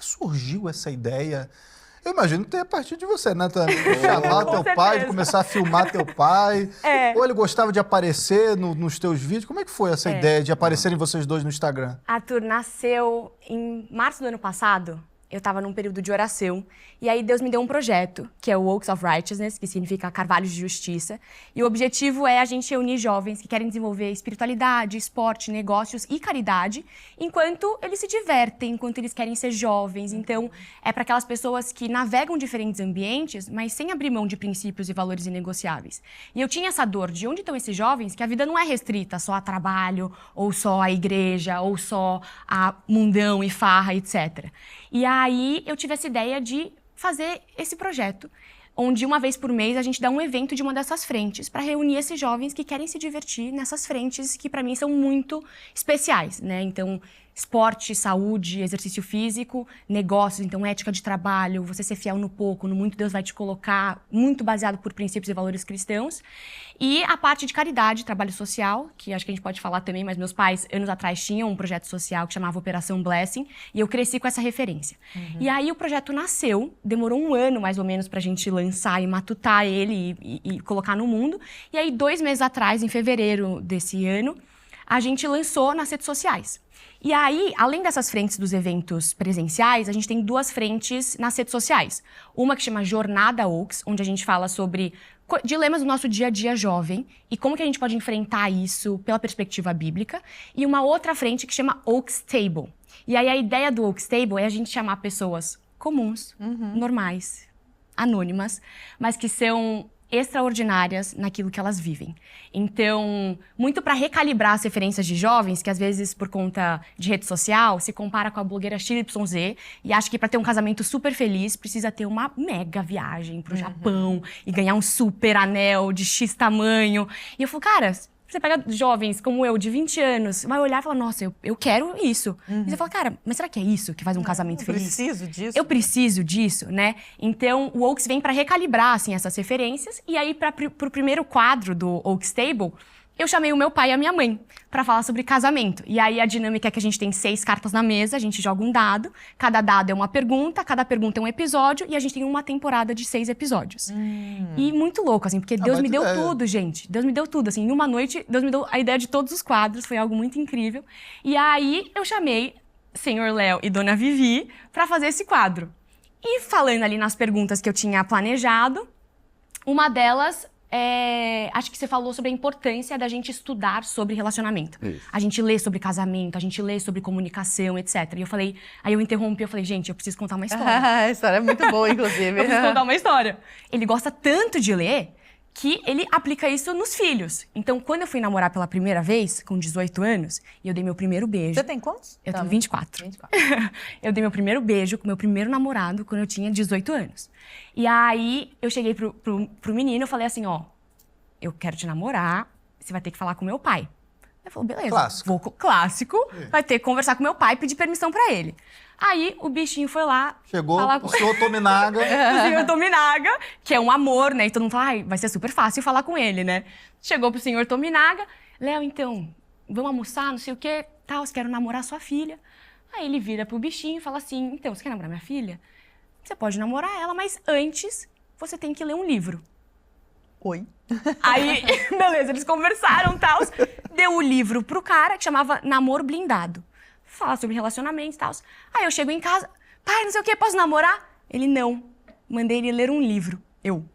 surgiu essa ideia? Eu imagino que tem a partir de você, né, Tânia? Chamar teu pai, de começar a filmar teu pai. Ou ele gostava de aparecer nos teus vídeos. Como é que foi essa ideia de aparecerem vocês dois no Instagram? Arthur nasceu em março do ano passado. Eu estava num período de oração, e aí Deus me deu um projeto, que é o Oaks of Righteousness, que significa Carvalhos de Justiça, e o objetivo é a gente reunir jovens que querem desenvolver espiritualidade, esporte, negócios e caridade, enquanto eles se divertem, enquanto eles querem ser jovens. Então, é para aquelas pessoas que navegam diferentes ambientes, mas sem abrir mão de princípios e valores inegociáveis. E eu tinha essa dor de onde estão esses jovens, que a vida não é restrita só a trabalho, ou só a igreja, ou só a mundão e farra, etc. E aí eu tive essa ideia de fazer esse projeto, onde uma vez por mês a gente dá um evento de uma dessas frentes para reunir esses jovens que querem se divertir nessas frentes que para mim são muito especiais, né? Então, esporte, saúde, exercício físico, negócios, então ética de trabalho, você ser fiel no pouco, no muito Deus vai te colocar, muito baseado por princípios e valores cristãos. E a parte de caridade, trabalho social, que acho que a gente pode falar também, mas meus pais, anos atrás, tinham um projeto social que chamava Operação Blessing, e eu cresci com essa referência. E aí o projeto nasceu, demorou um ano mais ou menos pra gente lançar e matutar ele e colocar no mundo. E aí 2 meses atrás, em fevereiro desse ano, a gente lançou nas redes sociais. E aí, além dessas frentes dos eventos presenciais, a gente tem 2 frentes nas redes sociais. Uma que chama Jornada Oaks, onde a gente fala sobre dilemas do nosso dia a dia jovem e como que a gente pode enfrentar isso pela perspectiva bíblica. E uma outra frente que chama Oaks Table. E aí a ideia do Oaks Table é a gente chamar pessoas comuns, normais, anônimas, mas que são extraordinárias naquilo que elas vivem. Então, muito para recalibrar as referências de jovens, que às vezes, por conta de rede social, se compara com a blogueira XYZ e acha que para ter um casamento super feliz, precisa ter uma mega viagem pro Japão e ganhar um super anel de X tamanho. E eu falo, cara, você pega jovens como eu, de 20 anos, vai olhar e falar, nossa, eu quero isso. E você fala, cara, mas será que é isso que faz um casamento feliz? Eu preciso disso. Eu preciso disso, né? Então, o Oaks vem para recalibrar, assim, essas referências. E aí, pro primeiro quadro do Oaks Table, eu chamei o meu pai e a minha mãe para falar sobre casamento. E aí, a dinâmica é que a gente tem 6 cartas na mesa, a gente joga um dado, cada dado é uma pergunta, cada pergunta é um episódio, e a gente tem uma temporada de 6 episódios. E muito louco, assim, porque Deus me deu tudo, gente. Deus me deu tudo, assim. Em uma noite, Deus me deu a ideia de todos os quadros, foi algo muito incrível. E aí, eu chamei Senhor Léo e Dona Vivi para fazer esse quadro. E falando ali nas perguntas que eu tinha planejado, uma delas... acho que você falou sobre a importância da gente estudar sobre relacionamento. Isso. A gente lê sobre casamento, a gente lê sobre comunicação, etc. E eu falei, aí eu interrompi, eu falei, gente, eu preciso contar uma história. A história é muito boa, inclusive. Eu preciso contar uma história. Ele gosta tanto de ler que ele aplica isso nos filhos. Então, quando eu fui namorar pela primeira vez, com 18 anos, e eu dei meu primeiro beijo... Você tem quantos? Eu tenho 24. Eu dei meu primeiro beijo com meu primeiro namorado quando eu tinha 18 anos. E aí, eu cheguei pro menino e falei assim, ó, eu quero te namorar, você vai ter que falar com meu pai. Ele falou, beleza. Clássico. Clássico. Vai ter que conversar com meu pai e pedir permissão pra ele. Aí, o bichinho foi lá... Chegou o senhor Tominaga. O senhor Tominaga, que é um amor, né? E todo mundo fala, ai, vai ser super fácil falar com ele, né? Chegou pro senhor Tominaga. Léo, então, vamos almoçar, não sei o quê, tal, quero namorar sua filha. Aí ele vira pro bichinho e fala assim, então, você quer namorar minha filha? Você pode namorar ela, mas antes você tem que ler um livro. Oi. Aí, beleza, eles conversaram e tal. Deu o livro pro cara, que chamava Namoro Blindado. Fala sobre relacionamentos e tal. Aí eu chego em casa, pai, não sei o que, posso namorar? Ele, não. Mandei ele ler um livro. Eu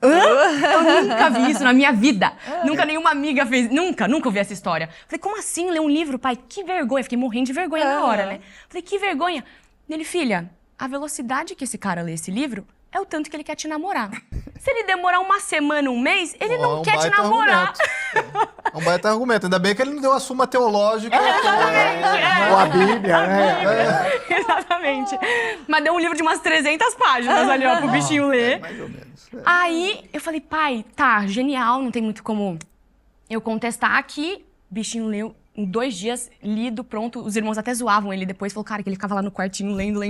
nunca vi isso na minha vida. Nunca nenhuma amiga fez, nunca ouvi essa história. Falei, como assim ler um livro, pai? Que vergonha. Fiquei morrendo de vergonha na hora, né? Falei, que vergonha. Ele, filha, a velocidade que esse cara lê esse livro é o tanto que ele quer te namorar. Se ele demorar uma semana, um mês, ele não quer te namorar. É um baita argumento. Ainda bem que ele não deu a suma teológica. Ou a Bíblia, né? Exatamente. Mas deu um livro de umas 300 páginas ali, ó, pro bichinho ler. Mais ou menos. Aí, eu falei, pai, tá, genial, não tem muito como eu contestar aqui. O bichinho leu em 2 dias, lido, pronto. Os irmãos até zoavam ele depois. Falou, cara, que ele ficava lá no quartinho lendo.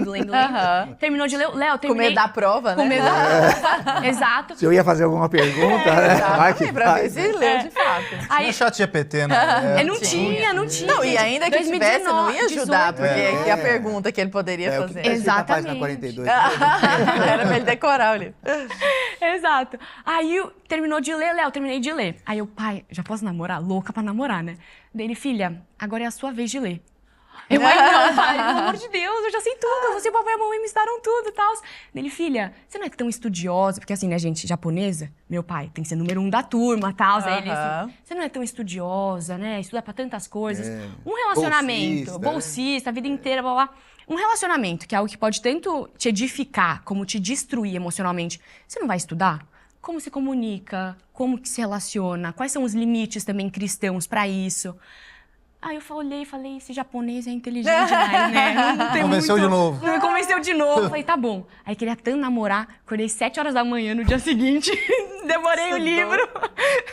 Terminou de ler. Léo, terminei. Com medo da prova, né? Com medo da prova. Exato. Se eu ia fazer alguma pergunta, né? Vai que pra ver faz. se leu de fato. Tinha o chat GPT, né? Não tinha. Não, e ainda que tivesse, não ia ajudar, porque a pergunta que ele poderia O que fazer. tá escrito na página Exatamente. 42. Era pra ele decorar o livro. Exato. Aí terminou de ler, Léo, terminei de ler. Aí eu, pai, já posso namorar? Louca pra namorar, né? Dele, filha, agora é a sua vez de ler. Eu, ai, não, pai, pelo amor de Deus, eu já sei tudo. Você, o papai e a mamãe me ensinaram tudo e tal. Dele, filha, você não é tão estudiosa? Porque assim, né, gente, japonesa, meu pai tem que ser número 1 da turma e tal. Aí ele assim, você não é tão estudiosa, né? Estuda pra tantas coisas. Um relacionamento, bolsista, a vida inteira, blá, blá. Um relacionamento, que é algo que pode tanto te edificar, como te destruir emocionalmente. Você não vai estudar? Como se comunica, como que se relaciona, quais são os limites também cristãos pra isso. Aí eu olhei e falei, esse japonês é inteligente demais, né? Não tem Convenceu muito... de novo. Não me convenceu de novo. Falei, tá bom. Aí queria tanto namorar, acordei 7 horas da manhã no dia seguinte, devorei o livro.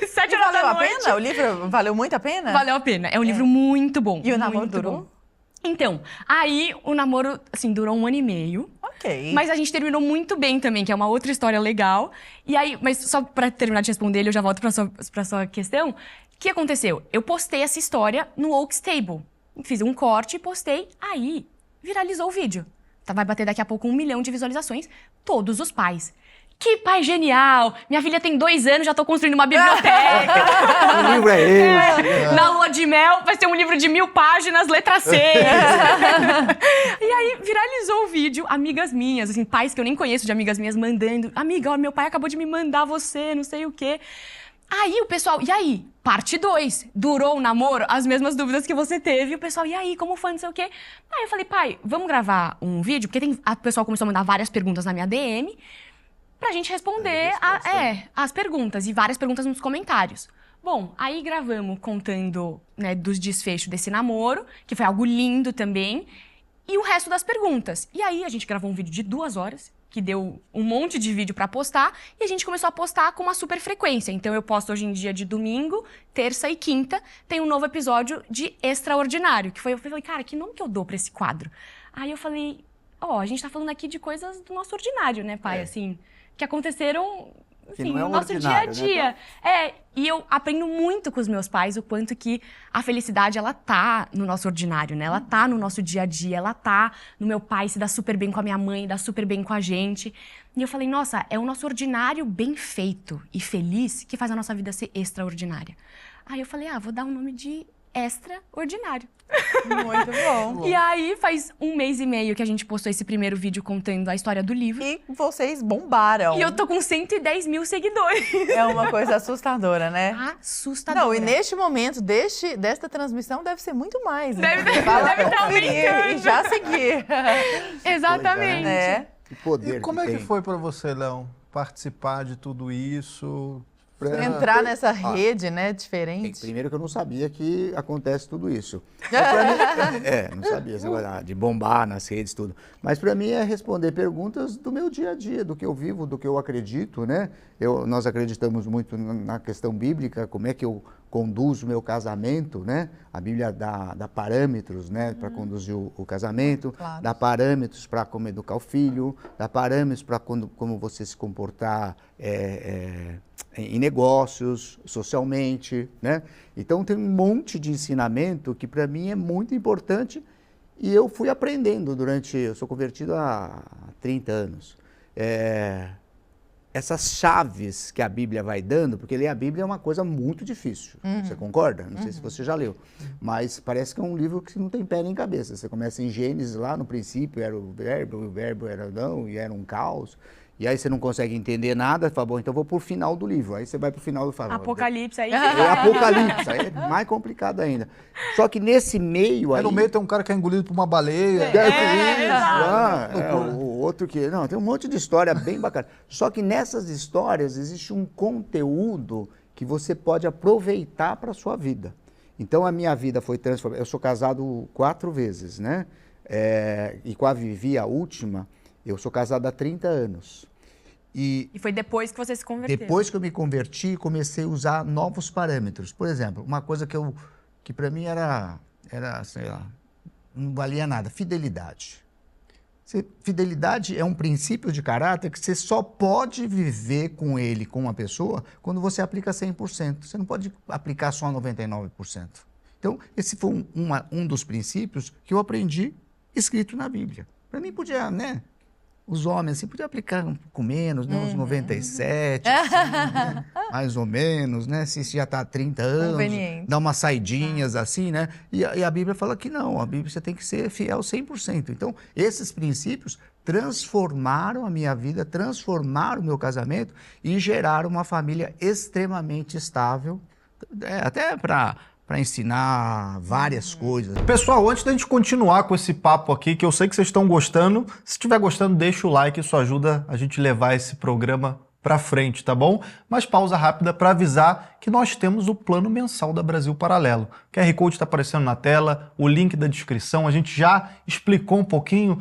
7 horas da noite. Valeu a pena? O livro valeu muito a pena? Valeu a pena. É um livro muito bom. E o namoro muito durou? bom. Então, aí o namoro, assim, durou 1 ano e meio. Ok. Mas a gente terminou muito bem também, que é uma outra história legal. E aí, mas só pra terminar de responder ele, eu já volto pra sua questão. O que aconteceu? Eu postei essa história no Oaks Table. Fiz um corte e postei. Aí, viralizou o vídeo. Vai bater daqui a pouco 1 milhão de visualizações. Todos os pais. Que pai genial! Minha filha tem 2 anos, já tô construindo uma biblioteca. Que livro é esse? Na lua de mel vai ser um livro de 1000 páginas, letra C. E aí viralizou o vídeo, amigas minhas, assim, pais que eu nem conheço de amigas minhas mandando. Amiga, ó, meu pai acabou de me mandar você, não sei o quê. Aí o pessoal, e aí? Parte 2. Durou o namoro? As mesmas dúvidas que você teve. E o pessoal, e aí? Como foi? Não sei o quê. Aí eu falei, pai, vamos gravar um vídeo? Porque o pessoal começou a mandar várias perguntas na minha DM. Pra gente responder as perguntas, e várias perguntas nos comentários. Bom, aí gravamos contando, né, dos desfechos desse namoro, que foi algo lindo também, e o resto das perguntas. E aí a gente gravou um vídeo de 2 horas, que deu um monte de vídeo pra postar, e a gente começou a postar com uma super frequência. Então eu posto hoje em dia de domingo, terça e quinta, tem um novo episódio de Extraordinário, que foi, eu falei, cara, que nome que eu dou pra esse quadro? Aí eu falei, a gente tá falando aqui de coisas do nosso ordinário, né, pai, assim... que aconteceram, enfim, no nosso dia a dia. Né? E eu aprendo muito com os meus pais o quanto que a felicidade, ela tá no nosso ordinário, né? Ela tá no nosso dia a dia, ela tá no meu pai se dá super bem com a minha mãe, dá super bem com a gente. E eu falei, nossa, é o nosso ordinário bem feito e feliz que faz a nossa vida ser extraordinária. Aí eu falei, vou dar um nome de Extraordinário. Muito bom. E aí, faz 1 mês e meio que a gente postou esse primeiro vídeo contando a história do livro. E vocês bombaram. E eu tô com 110 mil seguidores. É uma coisa assustadora, né? Assustadora. Não, e neste momento, desta transmissão, deve ser muito mais. Né? Deve estar aumentando. E já seguir. Exatamente. É. Que poder. E como é que foi pra você, Léo, participar de tudo isso? Entrar nessa rede, né, diferente. Primeiro que eu não sabia que acontece tudo isso. Não sabia, esse negócio de bombar nas redes, tudo. Mas para mim é responder perguntas do meu dia a dia, do que eu vivo, do que eu acredito, né? Nós acreditamos muito na questão bíblica, como é que eu conduzo o meu casamento, né? A Bíblia dá parâmetros, né, para conduzir o casamento, Claro. dá parâmetros para como educar o filho, dá parâmetros para como você se comportar em negócios, socialmente, né? Então tem um monte de ensinamento que para mim é muito importante e eu fui aprendendo eu sou convertido há 30 anos. Essas chaves que a Bíblia vai dando, porque ler a Bíblia é uma coisa muito difícil, você concorda? Não sei se você já leu, mas parece que é um livro que não tem pé nem cabeça. Você começa em Gênesis, lá no princípio era o verbo era não, e era um caos. E aí você não consegue entender nada, fala, bom, então vou pro final do livro. Aí você vai pro final do fala, Apocalipse aí. Apocalipse, aí é mais complicado ainda. Só que nesse meio aí... no meio tem um cara que é engolido por uma baleia. O outro que... Não, tem um monte de história bem bacana. Só que nessas histórias existe um conteúdo que você pode aproveitar para a sua vida. Então a minha vida foi transformada. Eu sou casado 4 vezes, né? E com a Vivi, a última, eu sou casado há 30 anos. E foi depois que você se converteu. Depois que eu me converti, comecei a usar novos parâmetros. Por exemplo, uma coisa que que para mim era, sei lá, não valia nada. Fidelidade. Fidelidade é um princípio de caráter que você só pode viver com ele, com uma pessoa, quando você aplica 100%. Você não pode aplicar só 99%. Então, esse foi um dos princípios que eu aprendi escrito na Bíblia. Para mim podia, né? Os homens, assim, podiam aplicar um pouco menos, né? Uns 97, assim, né? Mais ou menos, né? Se já está há 30 anos, dá umas saidinhas, assim, né? E a Bíblia fala que não, a Bíblia você tem que ser fiel 100%. Então, esses princípios transformaram a minha vida, transformaram o meu casamento e geraram uma família extremamente estável, até para ensinar várias coisas. Pessoal, antes da gente continuar com esse papo aqui, que eu sei que vocês estão gostando, se estiver gostando, deixa o like, isso ajuda a gente levar esse programa pra frente, tá bom? Mas pausa rápida para avisar que nós temos o plano mensal da Brasil Paralelo. O QR Code está aparecendo na tela, o link da descrição, a gente já explicou um pouquinho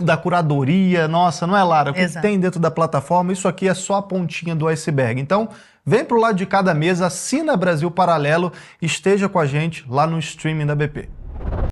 da curadoria, nossa, não é, Lara? O que tem dentro da plataforma, isso aqui é só a pontinha do iceberg. Então, vem pro lado de cada mesa, assina Brasil Paralelo, esteja com a gente lá no streaming da BP.